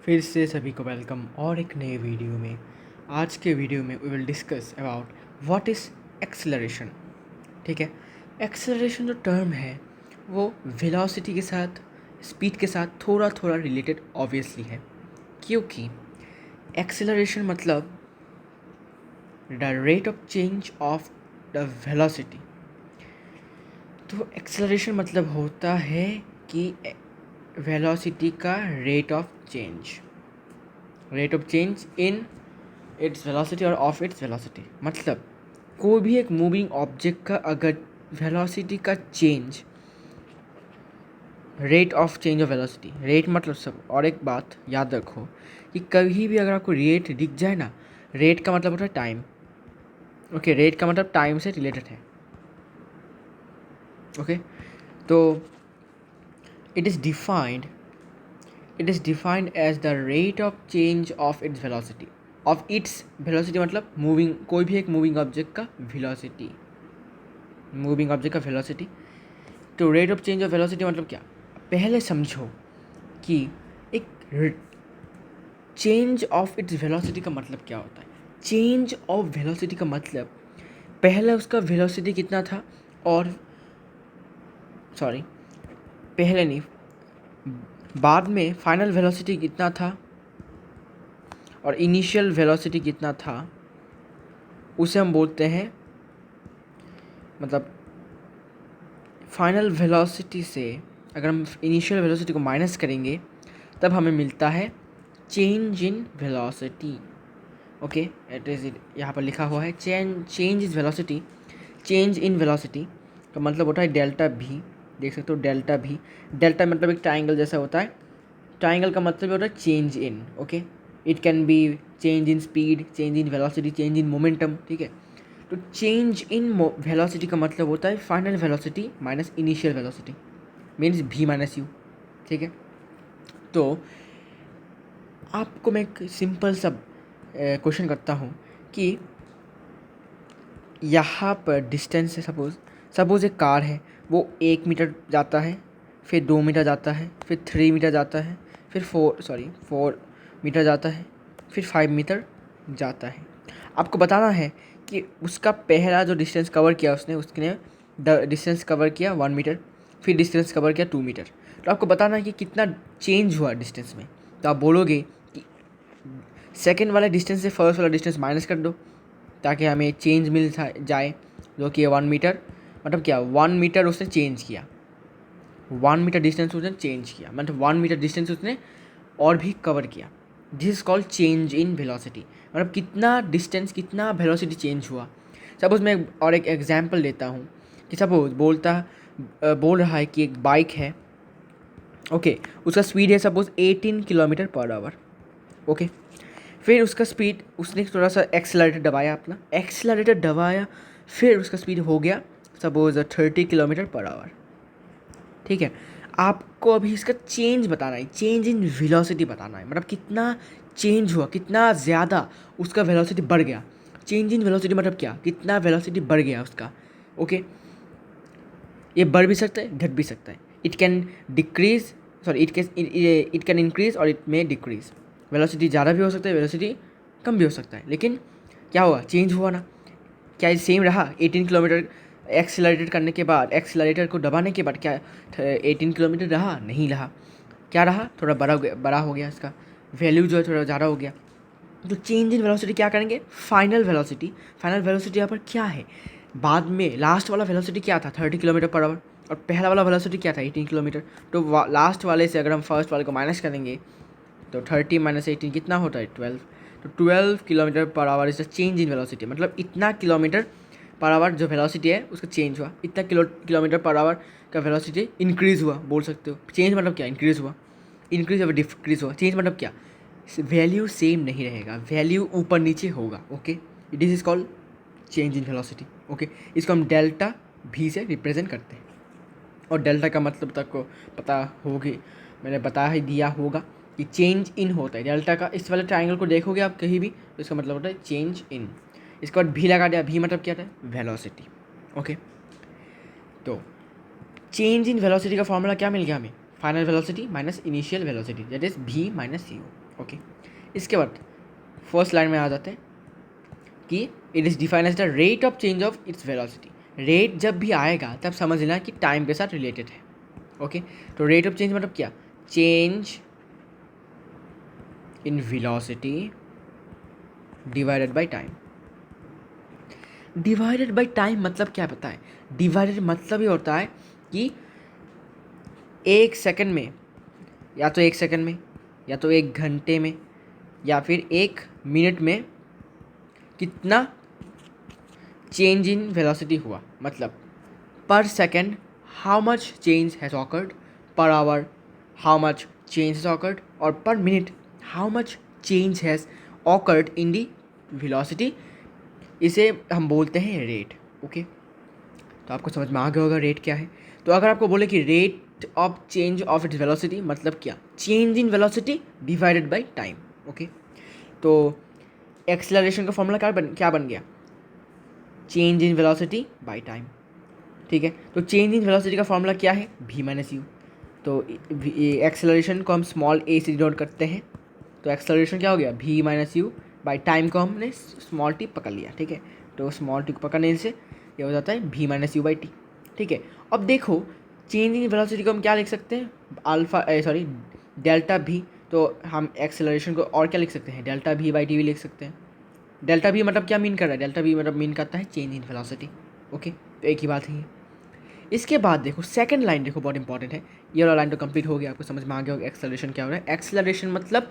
फिर से सभी को वेलकम और एक नए वीडियो में। आज के वीडियो में we will discuss about what is acceleration. ठीक है, एक्सेलरेशन जो टर्म है वो वेलोसिटी के साथ, स्पीड के साथ थोड़ा थोड़ा रिलेटेड ऑब्वियसली है, क्योंकि एक्सेलरेशन मतलब the rate of change of the velocity. तो एक्सेलरेशन मतलब होता है कि वेलोसिटी का rate of change in its velocity और ऑफ इट्स वेलोसिटी। मतलब कोई भी एक मूविंग ऑब्जेक्ट का अगर वेलोसिटी का change, rate of change of velocity, rate मतलब सब। और एक बात याद रखो कि कभी भी अगर आपको रेट दिख जाए ना, रेट का मतलब होता है टाइम। ओके, रेट का मतलब टाइम से रिलेटेड है। ओके, तो it is defined as the rate of change of its velocity. Of its velocity मतलब मूविंग, कोई भी एक मूविंग ऑब्जेक्ट का वेलोसिटी, तो rate of change of velocity मतलब क्या? पहले समझो कि एक चेंज ऑफ इट्स वेलोसिटी का मतलब क्या होता है। चेंज ऑफ वेलोसिटी का मतलब पहले उसका वेलोसिटी कितना था, और सॉरी, पहले नहीं, बाद में फाइनल वेलोसिटी कितना था और इनिशियल वेलोसिटी कितना था, उसे हम बोलते हैं, मतलब फाइनल वेलोसिटी से अगर हम इनिशियल वेलोसिटी को माइनस करेंगे तब हमें मिलता है change in velocity. Okay, it is यहाँ पर लिखा हुआ है change is velocity. Change in velocity का मतलब होता है डेल्टा भी। देख सकते हो डेल्टा भी, डेल्टा मतलब एक ट्राइंगल जैसा होता है। ट्राइंगल का मतलब होता है change in. Okay, it can be change in speed, change in velocity, change in momentum. ठीक है, तो चेंज इन वेलोसिटी का मतलब होता है final velocity minus initial velocity, means भी माइनस यू। ठीक है, तो आपको मैं एक सिंपल सा क्वेश्चन करता हूँ कि यहाँ पर डिस्टेंस है, सपोज़ एक कार है, वो 1 मीटर जाता है, फिर 2 मीटर जाता है, फिर 3 मीटर जाता है, फिर 4 मीटर जाता है, फिर 5 मीटर जाता है। आपको बताना है कि उसका पहला जो डिस्टेंस कवर किया उसने डिस्टेंस कवर किया 1 मीटर, फिर डिस्टेंस कवर किया 2 मीटर। तो आपको बताना है कि कितना चेंज हुआ डिस्टेंस में। तो आप बोलोगे कि सेकेंड वाले डिस्टेंस से फर्स्ट वाला डिस्टेंस माइनस कर दो ताकि हमें चेंज मिल जाए, जो कि 1 मीटर। मतलब क्या, 1 मीटर उसने चेंज किया, 1 मीटर डिस्टेंस उसने चेंज किया, मतलब 1 मीटर डिस्टेंस उसने और भी कवर किया। This is called change in velocity. मतलब कितना डिस्टेंस, कितना वेलोसिटी चेंज हुआ। सपोज़ मैं और एक एग्जांपल लेता हूँ कि सपोज़ बोल रहा है कि एक बाइक है। ओके, उसका स्पीड है suppose 18 kilometre per hour. Okay, फिर उसका स्पीड, उसने थोड़ा सा एक्सेलरेटर दबाया, फिर उसका स्पीड हो गया सपोज 30 किलोमीटर पर आवर। ठीक है, आपको अभी इसका चेंज बताना है, चेंज इन वेलोसिटी बताना है, मतलब कितना चेंज हुआ, कितना ज़्यादा उसका वेलोसिटी बढ़ गया। चेंज इन वेलोसिटी मतलब क्या, कितना वेलोसिटी बढ़ गया उसका। ओके, ये बढ़ भी सकता है, घट भी सकता है। It can decrease, sorry it can increase और इट मे डिक्रीज। वेलोसिटी ज़्यादा भी हो सकता है, वेलोसिटी कम भी हो सकता है, लेकिन क्या हुआ, चेंज हुआ ना। क्या ये सेम रहा 18 किलोमीटर एक्सेलरेटेड करने के बाद, एक्सेलरेटर को दबाने के बाद क्या 18 किलोमीटर रहा? नहीं रहा। क्या रहा? थोड़ा बड़ा हो गया इसका वैल्यू, जो है थोड़ा ज़्यादा हो गया। तो चेंज इन वेलोसिटी क्या करेंगे, फाइनल वेलोसिटी यहाँ पर क्या है, बाद में लास्ट वाला वेलोसिटी क्या था 30 किलोमीटर पर आवर, और पहला वाला वेलोसिटी क्या था 18 किलोमीटर। तो लास्ट वाले से अगर हम फर्स्ट वाले को माइनस करेंगे तो 30 माइनस 18 कितना होता है 12। तो 12 kilometre per hour is the change in velocity. मतलब इतना किलोमीटर पर आवर जो वेलोसिटी है उसका चेंज हुआ, इतना किलोमीटर पर आवर का वेलोसिटी इंक्रीज़ हुआ, बोल सकते हो। चेंज मतलब क्या, इंक्रीज़ हुआ, इंक्रीज़ और डिक्रीज़ हुआ। चेंज मतलब क्या, वैल्यू सेम नहीं रहेगा, वैल्यू ऊपर नीचे होगा। Okay, this is called change in velocity. Okay, इसको हम डेल्टा भी से रिप्रेजेंट करते हैं, और डेल्टा का मतलब तक को पता होगी, मैंने बता ही दिया होगा कि चेंज इन होता है डेल्टा का। इस वाले ट्राइंगल को देखोगे आप कहीं भी तो इसका मतलब होता है चेंज इन। इसके बाद भी लगा दिया, भी मतलब क्या था, वेलोसिटी। ओके, तो चेंज इन वेलोसिटी का फॉर्मूला क्या मिल गया हमें, final velocity minus initial velocity, that is v minus u. Okay, इसके बाद फर्स्ट लाइन में आ जाते हैं कि it is defined as the rate of change of its velocity. Rate जब भी आएगा तब समझ लेना कि टाइम के साथ रिलेटेड है। ओके, तो रेट ऑफ चेंज मतलब क्या, change in velocity divided by time. Divided by time मतलब क्या पता है, डिवाइडेड मतलब ये होता है कि एक सेकंड में, या तो एक सेकंड में, या तो एक घंटे में, या फिर एक मिनट में कितना चेंज इन वेलोसिटी हुआ। मतलब per second how much change has occurred, per hour how much change has occurred, और per minute how much change has occurred in the velocity. इसे हम बोलते हैं रेट। ओके, तो आपको समझ में आ गया होगा रेट क्या है। तो अगर आपको बोले कि rate of change of its velocity मतलब क्या, change in velocity divided by time. Okay, तो एक्सेलरेशन का फॉर्मूला क्या बन गया, change in velocity by time. ठीक है, तो चेंज इन वेलोसिटी का फॉर्मूला क्या है, v माइनस यू। तो एक्सेलरेशन को हम स्मॉल a से डिनोट करते हैं, तो एक्सेलरेशन क्या हो गया, v minus u by time को हमने स्मॉल टी पकड़ लिया। ठीक है, तो स्मॉल टी को पकड़ने से ये हो जाता है v minus u by T. ठीक है, अब देखो चेंज इन वेलोसिटी को हम क्या लिख सकते हैं, अल्फा सॉरी डेल्टा भी। तो हम एक्सेलरेशन को और क्या लिख सकते हैं, डेल्टा v बाई टी भी लिख सकते हैं। डेल्टा v मतलब क्या मीन कर रहा है, डेल्टा v मतलब मीन करता है चेंज इन वेलोसिटी। ओके, तो एक ही बात है ये। इसके बाद देखो सेकंड लाइन, देखो बहुत इंपॉर्टेंट है, ये वाला लाइन तो कंप्लीट हो गया, आपको समझ में आ गया होगा एक्सेलरेशन क्या हो रहा है। एक्सेलरेशन मतलब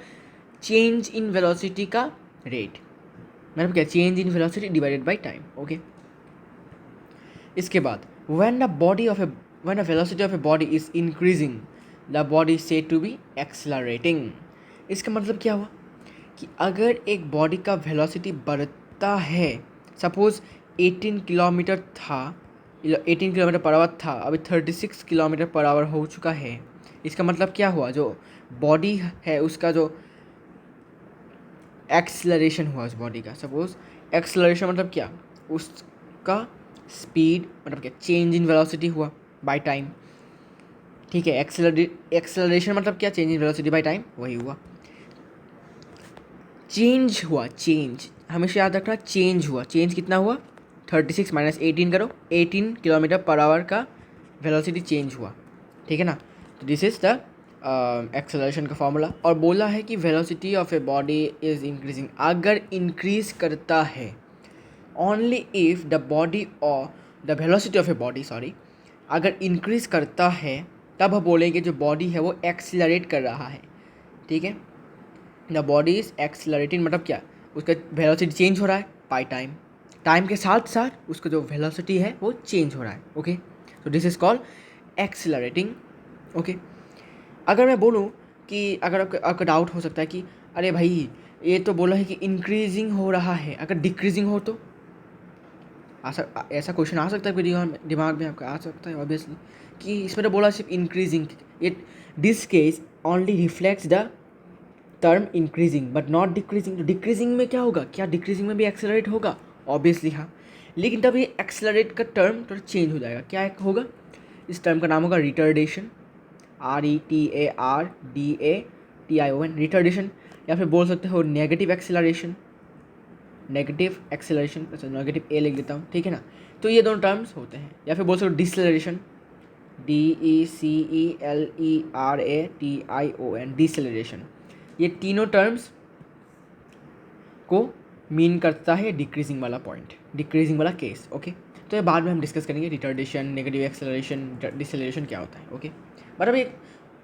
चेंज इन वेलोसिटी का रेट, मतलब क्या, change in velocity divided by time. Okay, इसके बाद when the velocity of a body is increasing the body is said to be accelerating. इसका मतलब क्या हुआ कि अगर एक बॉडी का वेलोसिटी बढ़ता है, सपोज 18 किलोमीटर था, 18 किलोमीटर पर आवर था, अभी 36 किलोमीटर पर आवर हो चुका है। इसका मतलब क्या हुआ, जो बॉडी है उसका जो एक्सेलरेशन हुआ उस बॉडी का, सपोज एक्सेलरेशन मतलब क्या, उसका स्पीड मतलब क्या, चेंज इन वेलोसिटी हुआ बाय टाइम। ठीक है, एक्सेलरेशन मतलब क्या, change in velocity by time, वही हुआ। चेंज हुआ, चेंज हमेशा याद रखना, चेंज हुआ, चेंज कितना हुआ, 36 माइनस 18 करो, 18 किलोमीटर पर आवर का वेलोसिटी चेंज हुआ। ठीक है ना, तो दिस इज़ द एक्सेलरेशन का फॉर्मूला। और बोला है कि velocity of a body is increasing, अगर इंक्रीज करता है, ओनली इफ़ द बॉडी और the velocity of a body sorry अगर इंक्रीज करता है तब हम बोलेंगे जो बॉडी है वो एक्सीलरेट कर रहा है। ठीक है, द बॉडी इज़ एक्सीलरेटिंग मतलब क्या, उसका वेलोसिटी चेंज हो रहा है बाय टाइम, टाइम के साथ साथ उसका जो वेलोसिटी है वो चेंज हो रहा है। ओके, तो this is called accelerating. Okay, अगर मैं बोलूँ कि अगर आपका डाउट हो सकता है कि अरे भाई ये तो बोला है कि इंक्रीजिंग हो रहा है, अगर डिक्रीजिंग हो तो ऐसा क्वेश्चन आ सकता है आपके दिमाग में आपका आ सकता है ऑब्वियसली, कि इसमें तो बोला सिर्फ increasing, it this case only reflects the term increasing but not decreasing. तो डिक्रीजिंग में क्या होगा, क्या डिक्रीजिंग में भी एक्सेलरेट होगा, ऑब्वियसली हाँ, लेकिन तब ये एक्सेलरेट का टर्म थोड़ा चेंज हो जाएगा। क्या होगा, इस टर्म का नाम होगा रिटर्डेशन, RETARDATION, रिटर्डेशन, या फिर बोल सकते हो नेगेटिव एक्सेलरेशन, नेगेटिव एक्सेलरेशन, अच्छा नेगेटिव ए लिख देता हूँ। ठीक है ना, तो ये दोनों टर्म्स होते हैं, या फिर बोल सकते हो डिसलेरेशन, DECELERATION, डिसलेरेशन। ये तीनों टर्म्स को मीन करता है डिक्रीजिंग वाला पॉइंट, डिक्रीजिंग वाला केस। ओके, तो ये बाद में हम डिस्कस करेंगे, रिटर्डेशन, नेगेटिव एक्सेलरेशन, डिसलेरेशन क्या होता है। ओके, मतलब ये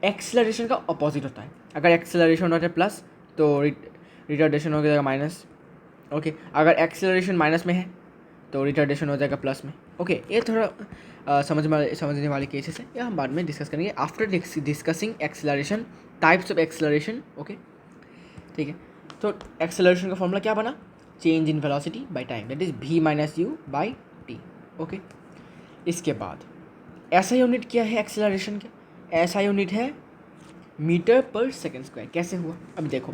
एक्सेलरेशन का अपोजिट होता है, अगर एक्सेलरेशन होता है प्लस तो रिटर्डेशन हो जाएगा माइनस। ओके, अगर एक्सेलरेशन माइनस में है तो रिटर्डेशन हो जाएगा प्लस में। ओके, ये थोड़ा समझने वाले केसेस है, या हम बाद में डिस्कस करेंगे after discussing acceleration, types of acceleration. Okay, ठीक है, तो एक्सेलरेशन का फॉर्मूला क्या बना, change in velocity by time, that is v minus u by T. Okay, इसके बाद ऐसा यूनिट क्या है एक्सेलरेशन का, ऐसा यूनिट है मीटर पर सेकेंड स्क्वायर। कैसे हुआ, अब देखो,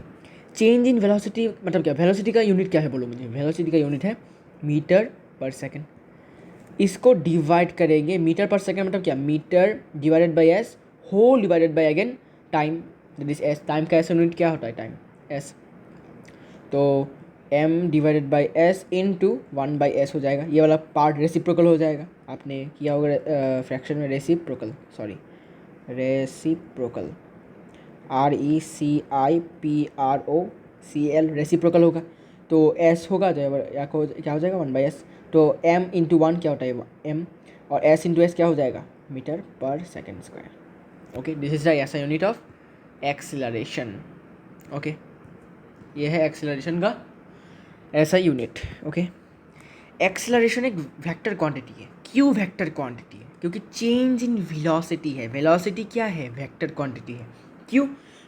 चेंज इन वेलोसिटी मतलब क्या, वेलोसिटी का यूनिट क्या है बोलो मुझे, वेलोसिटी का यूनिट है मीटर पर सेकेंड। इसको डिवाइड करेंगे, मीटर पर सेकेंड मतलब क्या, metre divided by s whole divided by again time, that is s. Time का ऐसा यूनिट क्या होता है? Time, s. तो m divided by s into 1/s हो जाएगा। ये वाला पार्ट रेसिप्रोकल हो जाएगा, आपने किया होगा फ्रैक्शन में, reciprocal, sorry reciprocal, RECIPROCL, reciprocal होगा। तो s होगा जो या क्या हो जाएगा 1/s। तो m इंटू 1 क्या होता है? m, और s इंटू एस क्या हो जाएगा? Metre per second square. Okay, this is the ऐसा यूनिट ऑफ एक्सिलरेशन। ओके, ये है एक्सिलरेशन का ऐसा यूनिट। ओके, एक्सेलरेशन एक वेक्टर क्वांटिटी है। क्यों वेक्टर क्वांटिटी है? क्योंकि चेंज इन वेलोसिटी है। वेलोसिटी क्या है? वेक्टर क्वांटिटी है। क्यों?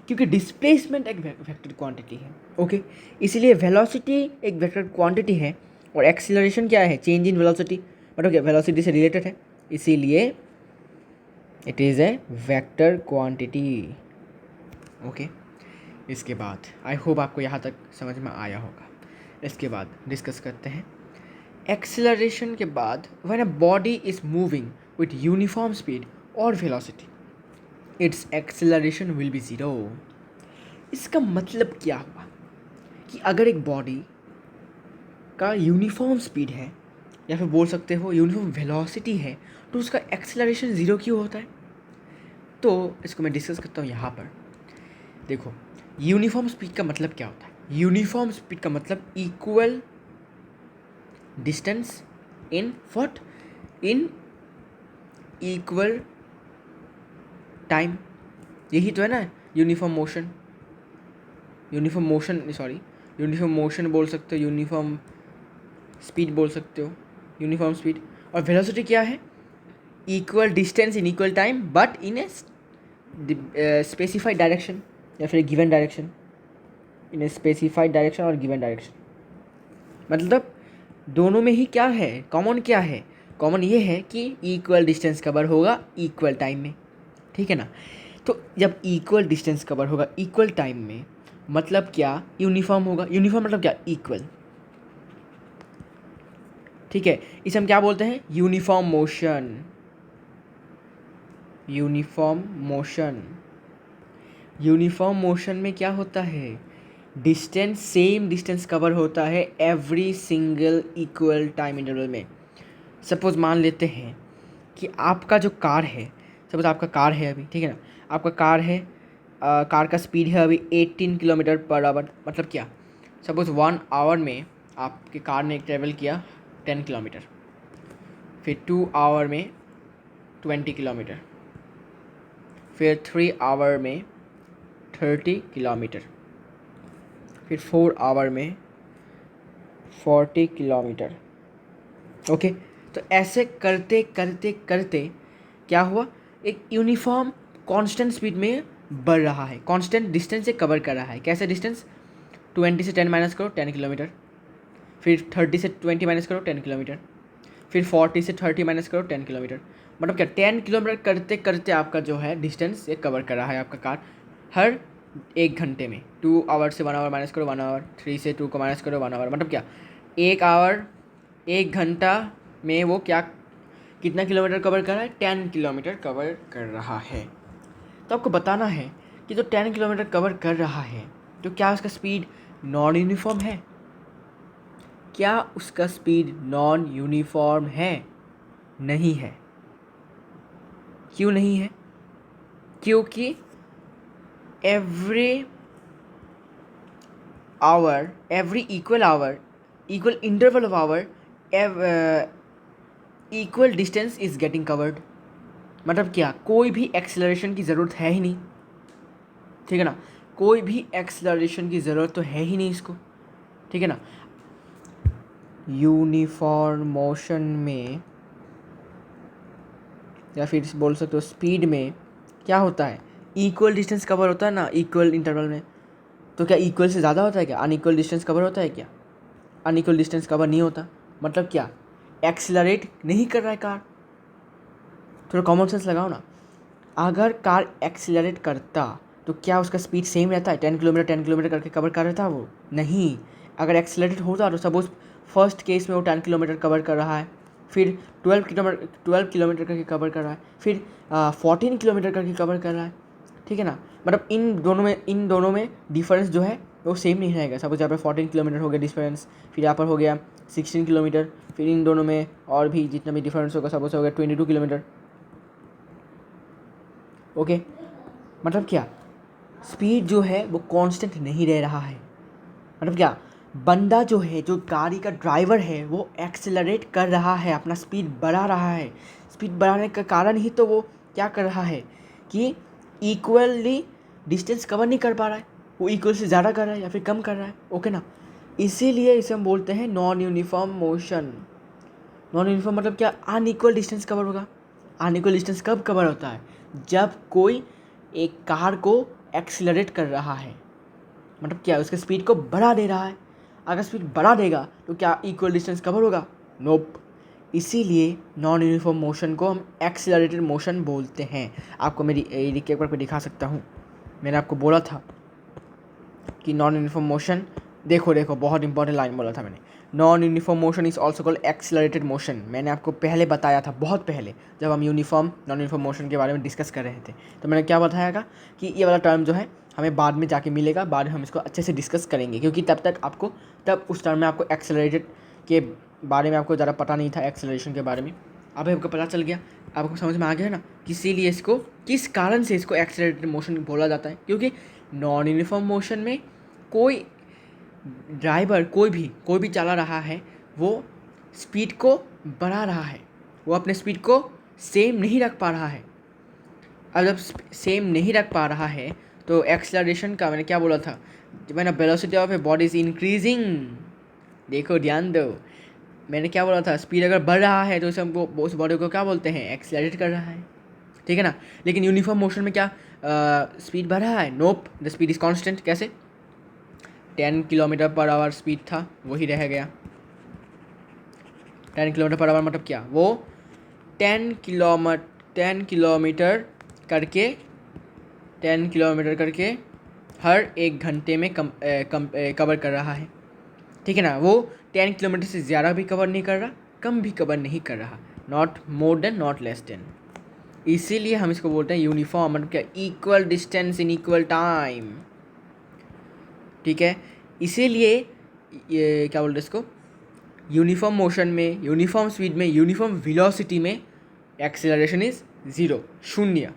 क्योंकि डिस्प्लेसमेंट एक वेक्टर क्वांटिटी है। ओके, इसीलिए वेलोसिटी एक वेक्टर क्वांटिटी है और एक्सेलरेशन क्या है? चेंज इन वेलोसिटी, मतलब क्या वेलोसिटी से रिलेटेड है, इसीलिए it is a vector quantity. Okay, इसके बाद आई होप आपको यहाँ तक समझ में आया होगा। इसके बाद डिस्कस करते हैं एक्सेलरेशन के बाद। When a body is moving with uniform speed और velocity, its acceleration will be zero. इसका मतलब क्या हुआ कि अगर एक बॉडी का यूनिफॉर्म स्पीड है या फिर बोल सकते हो यूनिफॉर्म वेलोसिटी है, तो उसका एक्सेलरेशन ज़ीरो क्यों होता है? तो इसको मैं डिस्कस करता हूँ यहाँ पर। देखो, यूनिफॉर्म स्पीड का मतलब क्या होता है? यूनिफॉर्म स्पीड का मतलब equal distance in what? In equal time. यही तो है ना uniform motion. Uniform motion, sorry, uniform motion बोल सकते हो, यूनिफॉर्म स्पीड बोल सकते हो, यूनिफॉर्म स्पीड। और वेलोसिटी क्या है? Equal distance in equal time but in a specified direction या फिर given direction, in a specified direction और गिवन डायरेक्शन। मतलब दोनों में ही क्या है कॉमन? क्या है कॉमन? ये है कि इक्वल डिस्टेंस कवर होगा इक्वल टाइम में, ठीक है ना। तो जब इक्वल डिस्टेंस कवर होगा इक्वल टाइम में, मतलब क्या? यूनिफॉर्म होगा। यूनिफॉर्म मतलब क्या? इक्वल, ठीक है। इसे हम क्या बोलते हैं? Uniform motion. Uniform motion, uniform motion में क्या होता है? डिस्टेंस, सेम डिस्टेंस कवर होता है every single equal time interval में। सपोज मान लेते हैं कि आपका जो कार है, सपोज आपका कार है अभी, ठीक है ना, आपका कार है, कार का स्पीड है अभी 18 किलोमीटर पर आवर। मतलब क्या? सपोज 1 आवर में आपके कार ने ट्रेवल किया 10 किलोमीटर, फिर 2 आवर में 20 किलोमीटर, फिर 3 आवर में 30 किलोमीटर, फिर 4 आवर में 40 किलोमीटर। ओके, तो ऐसे करते करते करते क्या हुआ? एक यूनिफॉर्म कांस्टेंट स्पीड में बढ़ रहा है, कांस्टेंट डिस्टेंस से कवर कर रहा है। कैसे डिस्टेंस? 20 से 10 माइनस करो 10 किलोमीटर, फिर 30 से 20 माइनस करो 10 किलोमीटर, फिर 40 से 30 माइनस करो 10 किलोमीटर। मतलब क्या? 10 किलोमीटर करते करते आपका जो है डिस्टेंस ये कवर कर रहा है आपका कार हर 1 घंटे में। 2 आवर से 1 आवर माइनस करो 1 आवर, 3 से 2 को माइनस करो 1 आवर। मतलब क्या? 1 आवर, 1 घंटा में वो क्या कितना किलोमीटर कवर कर रहा है? 10 किलोमीटर कवर कर रहा है। तो आपको बताना है कि जो 10 किलोमीटर कवर कर रहा है, तो क्या उसका स्पीड नॉन यूनिफॉर्म है? क्या उसका स्पीड नॉन यूनिफॉर्म है? नहीं है। क्यों नहीं है? क्योंकि every hour, every equal hour, equal interval of hour, equal distance is getting covered. मतलब क्या? कोई भी एक्सेलरेशन की ज़रूरत है ही नहीं, ठीक है ना। कोई भी एक्सेलरेशन की ज़रूरत तो है ही नहीं इसको, ठीक है ना। यूनिफॉर्म मोशन में या फिर बोल सकते हो स्पीड में क्या होता है? इक्वल डिस्टेंस कवर होता है ना इक्वल इंटरवल में। तो क्या इक्वल से ज़्यादा होता है क्या? अनइक्वल डिस्टेंस कवर होता है क्या? अनइक्वल डिस्टेंस कवर नहीं होता। मतलब क्या? एक्सेलरेट नहीं कर रहा है कार। थोड़ा कॉमन सेंस लगाओ ना। अगर कार एक्सेलरेट करता तो क्या उसका स्पीड सेम रहता है? 10 किलोमीटर 10 किलोमीटर करके कवर कर रहा था वो? नहीं। अगर एक्सेलरेट होता तो सपोज फर्स्ट केस में वो 10 किलोमीटर कवर कर रहा है, फिर 12 किलोमीटर करके कवर कर रहा है, फिर 14 किलोमीटर करके कवर कर रहा है, ठीक है ना। मतलब इन दोनों में डिफरेंस जो है वो सेम नहीं रहेगा। सपोज यहाँ पे 14 किलोमीटर हो गया डिफरेंस, फिर यहाँ पर हो गया 16 किलोमीटर, फिर इन दोनों में और भी जितना भी डिफरेंस होगा सपोज हो गया 22 किलोमीटर। ओके, मतलब क्या, स्पीड जो है वो कांस्टेंट नहीं रह रहा है। मतलब क्या, बंदा जो है, जो गाड़ी का ड्राइवर है, वो एक्सेलरेट कर रहा है, अपना स्पीड बढ़ा रहा है। स्पीड बढ़ाने का कारण ही तो वो क्या कर रहा है कि इक्वली डिस्टेंस कवर नहीं कर पा रहा है, वो इक्वल से ज़्यादा कर रहा है या फिर कम कर रहा है। ओके ना, इसीलिए इसे हम बोलते हैं non uniform motion. Non uniform मतलब क्या, अनइक्वल डिस्टेंस कवर होगा। अनइक्वल डिस्टेंस कब कवर होता है, जब कोई एक कार को एक्सीलरेट कर रहा है, मतलब क्या, उसके स्पीड को बढ़ा दे रहा है। अगर स्पीड बढ़ा देगा तो क्या इक्वल डिस्टेंस कवर होगा? नोप। इसीलिए नॉन यूनिफॉर्म मोशन को हम एक्सीलरेटेड मोशन बोलते हैं। आपको मेरी रिकेपर पे दिखा सकता हूँ। मैंने आपको बोला था कि नॉन यूनिफॉर्म मोशन, देखो बहुत इंपॉर्टेंट लाइन बोला था मैंने, non uniform motion is also called accelerated motion. मैंने आपको पहले बताया था, बहुत पहले, जब हम नॉन यूनिफॉर्म मोशन के बारे में डिस्कस कर रहे थे, तो मैंने क्या बताया था कि ये वाला टर्म जो है हमें बाद में जाके मिलेगा, बाद में हम इसको अच्छे से डिस्कस करेंगे, क्योंकि तब उस टर्म में आपको एक्सेलरेटेड के बारे में आपको ज़्यादा पता नहीं था, एक्सेलरेशन के बारे में। अब आपको पता चल गया, आपको समझ में आ गया ना, इसीलिए इसको, किस कारण से इसको एक्सेलरेटेड मोशन बोला जाता है, क्योंकि नॉन यूनिफॉर्म मोशन में कोई ड्राइवर, कोई भी चला रहा है, वो स्पीड को बढ़ा रहा है, वो अपने स्पीड को सेम नहीं रख पा रहा है। अब जब सेम नहीं रख पा रहा है तो एक्सेलरेशन का मैंने क्या बोला था, मैंने velocity of a body is increasing. देखो ध्यान दो, मैंने क्या बोला था, स्पीड अगर बढ़ रहा है तो उसे हमको, उस बॉडी को क्या बोलते हैं, एक्सेलरेट कर रहा है, ठीक है ना। लेकिन यूनिफॉर्म मोशन में क्या स्पीड बढ़ रहा है? नोप, द स्पीड इज कांस्टेंट। कैसे? 10 किलोमीटर पर आवर स्पीड था, वही रह गया। 10 किलोमीटर पर आवर मतलब क्या, वो 10 किलोमीटर करके हर 1 घंटे में कवर कर रहा है, ठीक है ना। वो 10 किलोमीटर से ज़्यादा भी कवर नहीं कर रहा, कम भी कवर नहीं कर रहा, not more than not less than. इसीलिए हम इसको बोलते हैं यूनिफॉर्म, मतलब क्या, equal distance in equal time, ठीक है। इसीलिए ये क्या बोलते हैं इसको, यूनिफॉर्म मोशन में, यूनिफॉर्म स्पीड में, यूनिफॉर्म वेलोसिटी में एक्सेलरेशन इज 0, शून्य।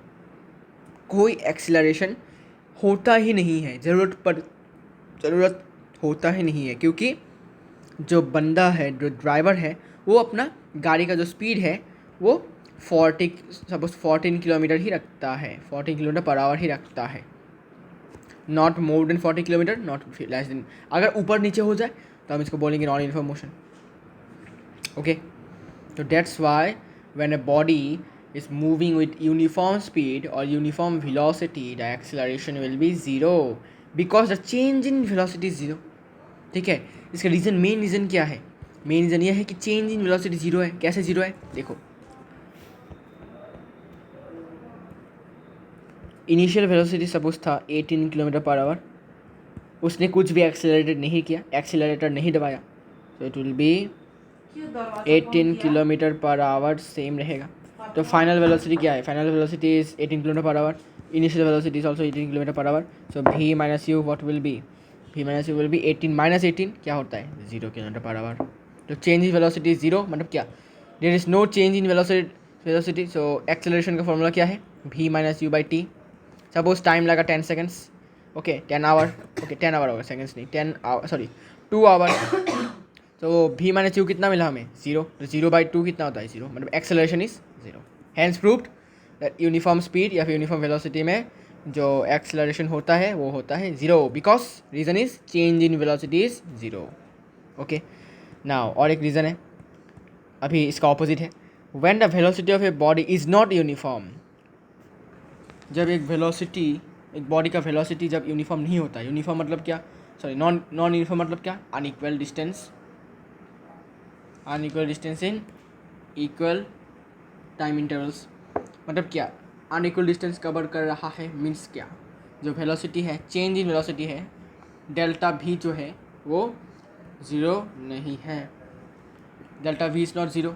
कोई एक्सेलरेशन होता ही नहीं है, ज़रूरत होता ही नहीं है, क्योंकि जो बंदा है, जो ड्राइवर है, वो अपना गाड़ी का जो स्पीड है वो 14 किलोमीटर ही रखता है, 14 किलोमीटर पर आवर ही रखता है, not more than 40 kilometre, not less than. अगर ऊपर नीचे हो जाए तो हम इसको बोलेंगे नॉन यूनिफॉर्म मोशन। ओके, तो that's why when a body is moving with uniform speed or uniform velocity, the acceleration will be 0 because the change in velocity is 0, ठीक है। इसका रीज़न, मेन रीज़न क्या है? मेन रीज़न यह है कि change in velocity 0 है। कैसे 0 है? देखो, इनिशियल वेलोसिटी सपोज था 18 किलोमीटर पर आवर, उसने कुछ भी एक्सेलरेटेड नहीं किया, एक्सेलरेटर नहीं दबाया, तो it will be 18 kilometre per hour same रहेगा। तो फाइनल वेलोसिटी क्या है? Final velocity is 18 kilometre per hour, initial velocity is also 18 kilometre per hour, so v minus you what will be, v minus you will be 18 minus 18 क्या होता है? 0 kilometre per hour. तो change in velocity is 0, मतलब क्या, there is no change in velocity, so acceleration का formula क्या है? v minus u by t. Suppose time लगा 10 seconds, okay 10 hour, okay 10 hour होगा, सेकेंड्स नहीं, 10 आवर, सॉरी 2 आवर, तो v माइनस यू कितना मिला हमें? 0, तो 0/2 कितना होता है? 0, मतलब acceleration is 0। Hence proved that uniform speed या फिर यूनिफॉर्म वेलोसिटी में जो एक्सेलरेशन होता है वो होता है 0, because reason is change in velocity is 0। Okay, now और एक रीज़न है, अभी इसका ऑपोजिट है, when the velocity of a body is not uniform. जब एक बॉडी का वेलोसिटी जब यूनिफॉर्म नहीं होता, यूनिफॉर्म मतलब क्या, सॉरी नॉन यूनिफॉर्म मतलब क्या, unequal distance in equal time intervals. मतलब क्या, अनइक्वल डिस्टेंस कवर कर रहा है, मीन्स क्या, जो वेलोसिटी है, चेंज इन वेलोसिटी है, डेल्टा v जो है वो 0 नहीं है, डेल्टा v इज़ नॉट 0।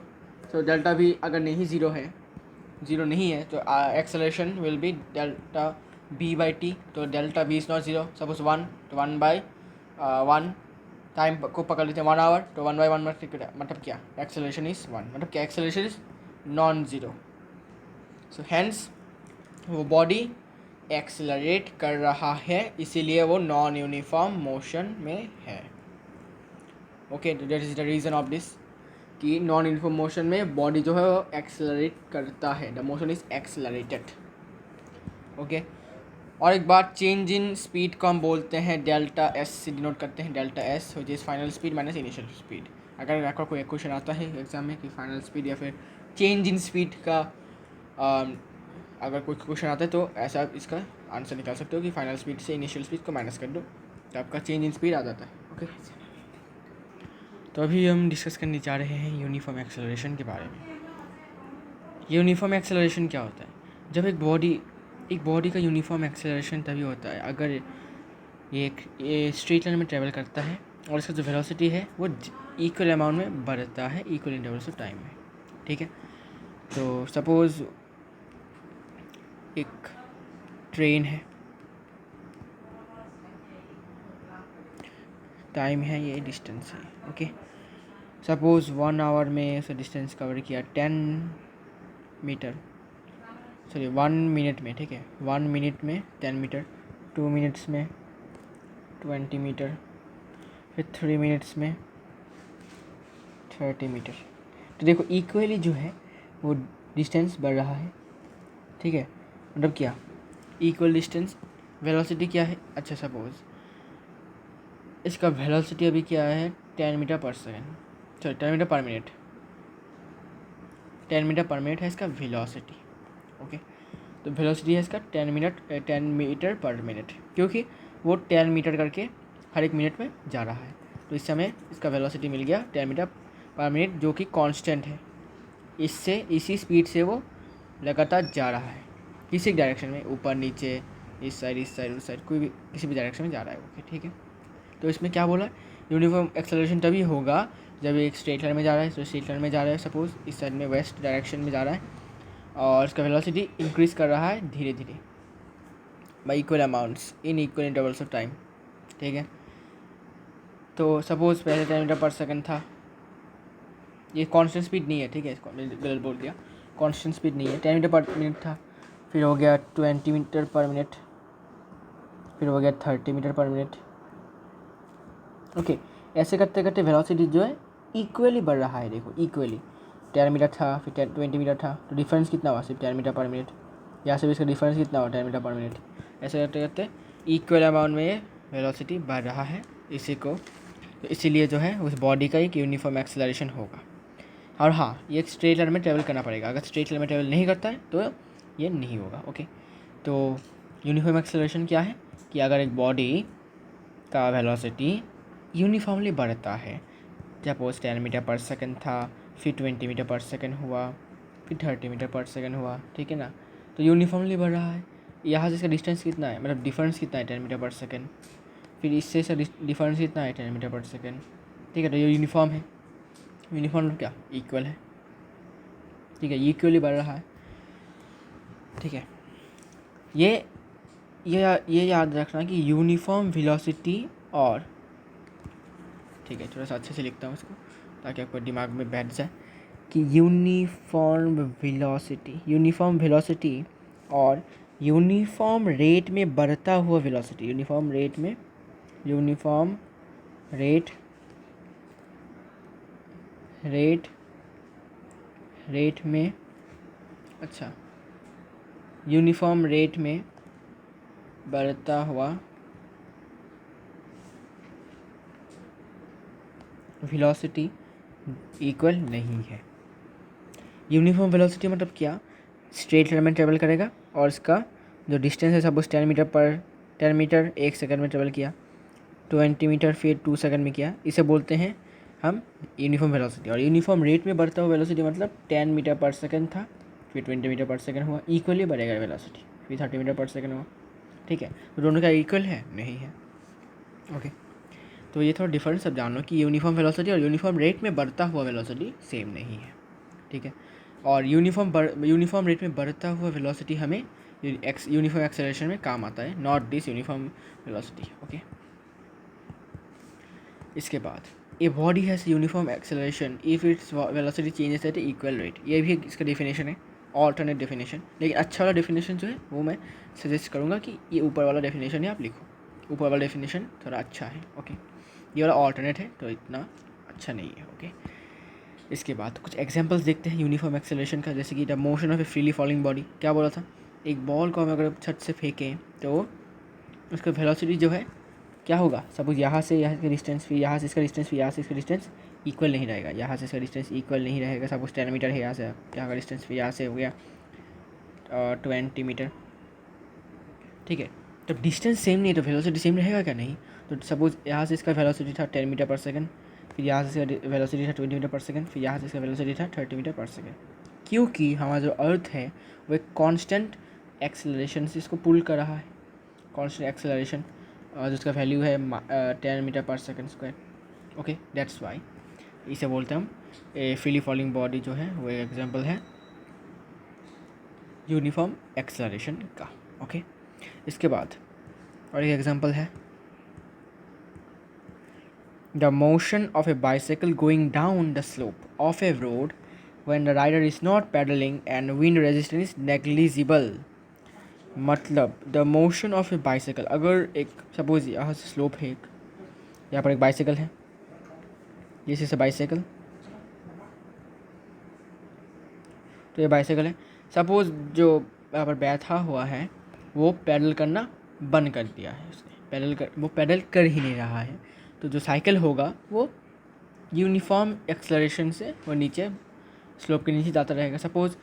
तो डेल्टा भी अगर नहीं ज़ीरो है तो acceleration will be delta b by t. तो delta b is not zero. Suppose 1 तो 1/1 टाइम को पकड़ लेते हैं 1 आवर. तो 1/1 मतलब क्या, एक्सेलरेशन इज़ 1, मतलब क्या, acceleration is non zero. So hence वो बॉडी एक्सेलरेट कर रहा है, इसीलिए वो नॉन यूनिफॉर्म मोशन में है. ओके, तो that is the reason of this कि नॉन यूनिफॉर्म मोशन में बॉडी जो है वो एक्सेलरेट करता है. The motion is accelerated. Okay, और एक बात, चेंज इन स्पीड को हम बोलते हैं डेल्टा एस से डिनोट करते हैं. Delta S which is final speed minus initial speed. अगर आपका कोई क्वेश्चन आता है एग्जाम में कि फाइनल स्पीड या फिर चेंज इन स्पीड का अगर कोई क्वेश्चन आता है तो ऐसा आप इसका आंसर निकाल सकते हो कि फाइनल स्पीड से इनिशियल स्पीड को माइनस कर दो तो आपका चेंज इन स्पीड आ जाता है. ओके, तो अभी हम डिस्कस करने जा रहे हैं यूनिफॉर्म एक्सेलरेशन के बारे में. यूनिफॉर्म एक्सेलरेशन क्या होता है? जब एक बॉडी का यूनिफॉर्म एक्सेलरेशन तभी होता है अगर ये स्ट्रेट लाइन में ट्रेवल करता है और इसका जो वेलोसिटी है वो इक्वल अमाउंट में बढ़ता है इक्वल इंटरवल्स ऑफ टाइम में. ठीक है, तो सपोज़ एक ट्रेन है, टाइम है, ये डिस्टेंस है. ओके, सपोज़ 1 आवर में उसे डिस्टेंस कवर किया 10 मीटर, सॉरी 1 मिनट में. ठीक है, 1 मिनट में 10 मीटर, 2 मिनट्स में 20 मीटर, फिर 3 मिनट्स में 30 मीटर. तो देखो इक्वली जो है वो डिस्टेंस बढ़ रहा है. ठीक है, मतलब क्या, इक्वल डिस्टेंस. वेलोसिटी क्या है, अच्छा सपोज़ इसका वेलोसिटी अभी क्या है 10 metre per second, sorry 10 metre per minute. 10 metre per minute है इसका वेलोसिटी. ओके, तो वेलोसिटी है इसका 10 मीटर पर मिनट, क्योंकि वो 10 मीटर करके हर एक मिनट में जा रहा है. तो इस समय इसका वेलोसिटी मिल गया 10 मीटर पर मिनट, जो कि कांस्टेंट है. इसी स्पीड से वो लगातार जा रहा है, किसी डायरेक्शन में, ऊपर नीचे, इस साइड उस साइड, कोई भी किसी भी डायरेक्शन में जा रहा है. ओके, ठीक है, तो इसमें क्या बोला, यूनिफॉर्म एक्सेलरेशन तभी होगा जब एक स्ट्रेट लाइन में जा रहा है. तो स्ट्रेट लाइन में जा रहा है, सपोज़ इस साइड में वेस्ट डायरेक्शन में जा रहा है और इसका वेलोसिटी इंक्रीज़ कर रहा है धीरे धीरे by equal amounts in equal intervals of time. ठीक है, तो सपोज़ पहले 10 मीटर पर सेकंड था, ये कांस्टेंट स्पीड नहीं है. ठीक है, इसको गलत बोल दिया, कांस्टेंट स्पीड नहीं है. 10 मीटर पर मिनट था, फिर हो गया 20 मीटर पर मिनट, फिर हो गया 30 मीटर पर मिनट. ओके, ऐसे करते करते वेलोसिटी जो है इक्वली बढ़ रहा है. देखो इक्वली 10 मीटर था, फिर 20 मीटर था, तो डिफरेंस कितना हुआ, सिर्फ 10 मीटर पर मिनट. यहाँ से भी इसका डिफरेंस कितना हुआ 10 मीटर पर मिनट. ऐसे करते करते इक्वल अमाउंट में ये वेलोसिटी बढ़ रहा है इसी को. तो इसीलिए जो है उस बॉडी का एक यूनिफॉर्म एक्सेलरेशन होगा. और हाँ, ये एक स्ट्रेट लाइन में ट्रेवल करना पड़ेगा. अगर स्ट्रेट लाइन में ट्रेवल नहीं करता है तो ये नहीं होगा. ओके, तो यूनिफॉर्म एक्सेलरेशन क्या है कि अगर एक बॉडी का वेलोसिटी यूनिफॉर्मली बढ़ता है, सपोज 10 मीटर पर सेकंड था, फिर 20 मीटर पर सेकंड हुआ, फिर 30 मीटर पर सेकंड हुआ. ठीक है ना, तो यूनिफॉर्मली बढ़ रहा है. यहाँ से इसका डिस्टेंस कितना है, मतलब डिफरेंस कितना है 10 मीटर पर सेकंड, फिर इससे इसका डिफरेंस कितना है 10 मीटर पर सेकंड. ठीक है, तो ये यूनिफॉर्म है. यूनिफॉर्म क्या, इक्वल है. ठीक है, इक्वली बढ़ रहा है. ठीक है, ये याद रखना कि यूनिफॉर्म वेलोसिटी और, ठीक है थोड़ा सा अच्छे से लिखता हूँ इसको ताकि आपको दिमाग में बैठ जाए कि यूनिफॉर्म वेलोसिटी और यूनिफॉर्म रेट में बढ़ता हुआ वेलोसिटी. यूनिफॉर्म रेट में, अच्छा, यूनिफॉर्म रेट में बढ़ता हुआ वेलोसिटी इक्वल नहीं है. यूनिफॉर्म वेलोसिटी मतलब क्या, स्ट्रेट लाइन में ट्रेवल करेगा और इसका जो डिस्टेंस है, सपोज 10 मीटर 1 सेकंड में ट्रेवल किया, 20 मीटर फिर 2 सेकंड में किया, इसे बोलते हैं हम यूनिफॉर्म वेलोसिटी. और यूनिफॉर्म रेट में बढ़ता हुआ वेलोसिटी मतलब 10 मीटर पर सेकंड था, फिर 20 मीटर पर सेकंड हुआ, इक्वली बढ़ेगा वेलोसिटी, फिर 30 मीटर पर सेकंड हुआ. ठीक है, तो दोनों का इक्वल है, नहीं है. ओके, तो ये थोड़ा डिफरेंस अब जान लो कि यूनिफॉर्म वेलोसिटी और यूनिफॉर्म रेट में बढ़ता हुआ वेलोसिटी सेम नहीं है. ठीक है। और यूनिफॉर्म रेट में बढ़ता हुआ वेलोसिटी हमें यूनिफॉर्म एक्सेलरेशन में काम आता है, not this uniform velocity. Okay, इसके बाद a body has uniform acceleration if its velocity changes at equal rate. ये भी इसका डेफिनेशन है, ऑल्टरनेट डेफिनेशन, लेकिन अच्छा वाला डेफिनेशन जो है वो मैं सजेस्ट करूँगा कि ये ऊपर वाला डेफिनेशन है आप लिखो, ऊपर वाला डेफिनेशन थोड़ा अच्छा है। ओके, ये वाला ऑल्टरनेट है तो इतना अच्छा नहीं है। ओके, इसके बाद कुछ एग्जांपल्स देखते हैं यूनिफॉर्म एक्सेलरेशन का, जैसे कि the motion of A freely falling body. क्या बोला था, एक बॉल को हम अगर छत से फेंकें तो उसका वेलोसिटी जो है क्या होगा, सपोज यहाँ से यहाँ का डिस्टेंस, फिर यहाँ से इसका डिस्टेंस, फिर यहाँ से इसका डिस्टेंस इक्वल नहीं रहेगा, यहाँ से इसका डिस्टेंस इक्वल नहीं रहेगा। सपोज 10 मीटर है यहाँ से यहाँ का डिस्टेंस, फिर यहाँ से हो गया 20 मीटर, ठीक है। तो डिस्टेंस सेम नहीं है तो वेलोसिटी सेम रहेगा क्या, नहीं। तो सपोज यहाँ से इसका वेलोसिटी था 10 मीटर पर सेकंड, फिर यहाँ से इसका वेलोसिटी था 20 मीटर पर सेकंड, फिर यहाँ से इसका वेलोसिटी था 30 मीटर पर सेकंड, क्योंकि हमारा जो अर्थ है वो एक कॉन्स्टेंट एक्सेलरेशन से इसको पुल कर रहा है, कॉन्स्टेंट एक्सेलरेशन जिसका वैल्यू है 10 मीटर पर second square. Okay, that's why इसे बोलते हैं हम ए फ्रीली फॉलिंग बॉडी जो है वो एक एग्जांपल है यूनिफॉर्म एक्सेलरेशन का। ओके, इसके बाद और एक एग्जांपल है the motion of a bicycle going down the slope of a road when the rider is not pedalling and wind resistance is negligible. मतलब the motion of a bicycle, अगर एक suppose यहाँ से स्लोप है, एक यहाँ पर एक बाइसाइकिल है, दिस इज ए बाइसाइकिल, तो ये बाइसाइकिल है। सपोज जो यहाँ पर बैठा हुआ है वो पैडल करना बंद कर दिया है उसने, वो पैडल कर ही नहीं रहा है, तो जो साइकिल होगा वो यूनिफॉर्म एक्सेलरेशन से वो नीचे स्लोप के नीचे जाता रहेगा। सपोज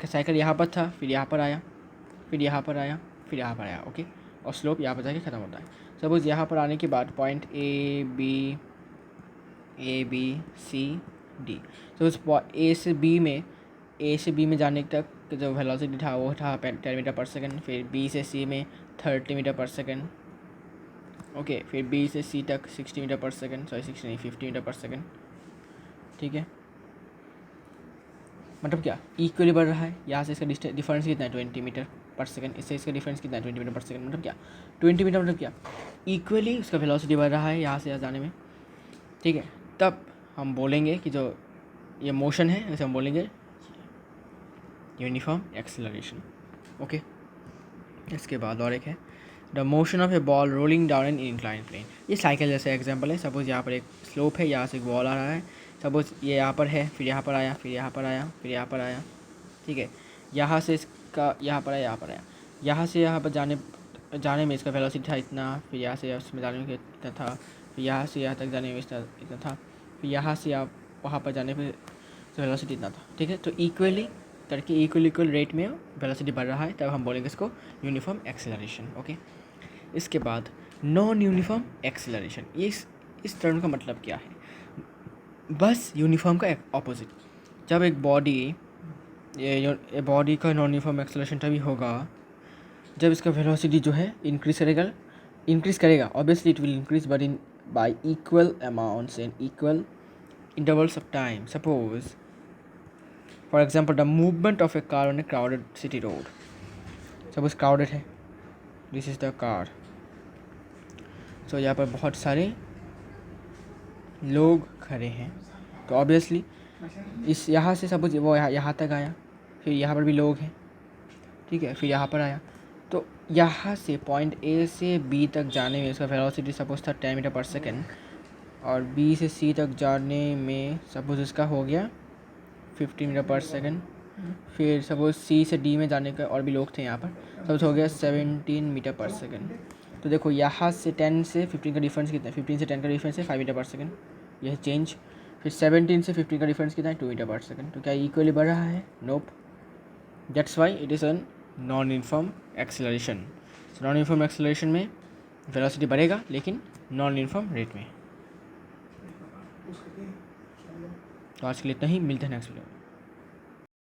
साइकिल यहाँ पर था, फिर यहाँ पर आया, फिर यहाँ पर आया, फिर यहाँ पर आया। ओके, और स्लोप यहाँ पर जाके ख़त्म होता है। सपोज यहाँ पर आने के बाद point A B C D, suppose A से बी में जाने तक जो वेलोसिटी था वो था 10 मीटर पर सेकंड, फिर बी से सी में 30 मीटर पर सेकंड। ओके, फिर बी से सी तक 60 मीटर पर सेकंड, सॉरी 60 नहीं 50 मीटर पर सेकंड, ठीक है। मतलब क्या, इक्वली बढ़ रहा है। यहाँ से इसका डिफरेंस कितना है 20 मीटर पर सेकंड, इससे इसका डिफरेंस कितना है 20 मीटर पर सेकंड। मतलब क्या 20 मीटर मतलब क्या, इक्वली उसका वेलोसिटी बढ़ रहा है यहाँ से यहाँ जाने में, ठीक है। तब हम बोलेंगे कि जो ये मोशन है इसे हम बोलेंगे यूनिफॉर्म एक्सेलरेशन। ओके, इसके बाद और एक है the motion of a ball rolling down an incline plane. ये साइकिल जैसे एग्जांपल है। सपोज यहाँ पर एक स्लोप है, यहाँ से एक बॉल आ रहा है, सपोज ये यहाँ पर है, फिर यहाँ पर आया, फिर यहाँ पर आया, फिर यहाँ पर आया, ठीक है। यहाँ से इसका यहाँ पर आया, यहाँ पर आया, यहाँ से यहाँ पर जाने में इसका वेलोसिटी था इतना, फिर यहाँ से इसमें जाने में इतना था, फिर यहाँ से यहाँ तक जाने में इतना था, फिर यहाँ से आप वहाँ पर जाने पर वेलोसिटी इतना था, ठीक है। तो इक्वली करके इक्वल रेट में वेलोसिटी बढ़ रहा है, तब हम बोलेंगे इसको यूनिफॉर्म एक्सेलरेशन। ओके, इसके बाद नॉन यूनिफॉर्म एक्सेलरेशन। इस टर्म का मतलब क्या है, बस यूनिफॉर्म का ऑपोजिट। जब एक बॉडी का नॉन यूनिफॉर्म एक्सेलरेशन तभी होगा जब इसका वेलोसिटी जो है इंक्रीज़ करेगा। Obviously it will increase but in y equal amounts and equal intervals of time. Suppose, for example, the movement of a car on a crowded city road. Suppose crowded है, this is the car. So यहाँ पर बहुत सारे लोग खड़े हैं, तो obviously इस यहाँ से सपोज वो यहाँ तक आया, फिर यहाँ पर भी लोग हैं, ठीक है, फिर यहाँ पर आया, तो यहाँ से पॉइंट ए से बी तक जाने में इसका वेलोसिटी सपोज था 10 मीटर पर सेकेंड, और बी से सी तक जाने में सपोज इसका हो गया 50 मीटर पर सेकंड, फिर सपोज सी से डी में जाने का और भी लोग थे यहाँ पर, सपोज हो गया 17 मीटर पर सेकंड। तो देखो यहाँ से 10 से 15 का डिफरेंस कितना है, 15 से 10 का डिफरेंस है 5 मीटर पर सेकंड, यह चेंज। फिर 17 से 15 का डिफरेंस कितना है 2 मीटर पर सेकंड। तो क्या इक्वली बढ़ रहा है, nope, that's why it is an non uniform acceleration. Non uniform acceleration में वेलोसिटी बढ़ेगा लेकिन नॉन यूनिफॉर्म रेट में। तो आज के लिए इतना ही, मिलते हैं नेक्स्ट वीडियो में।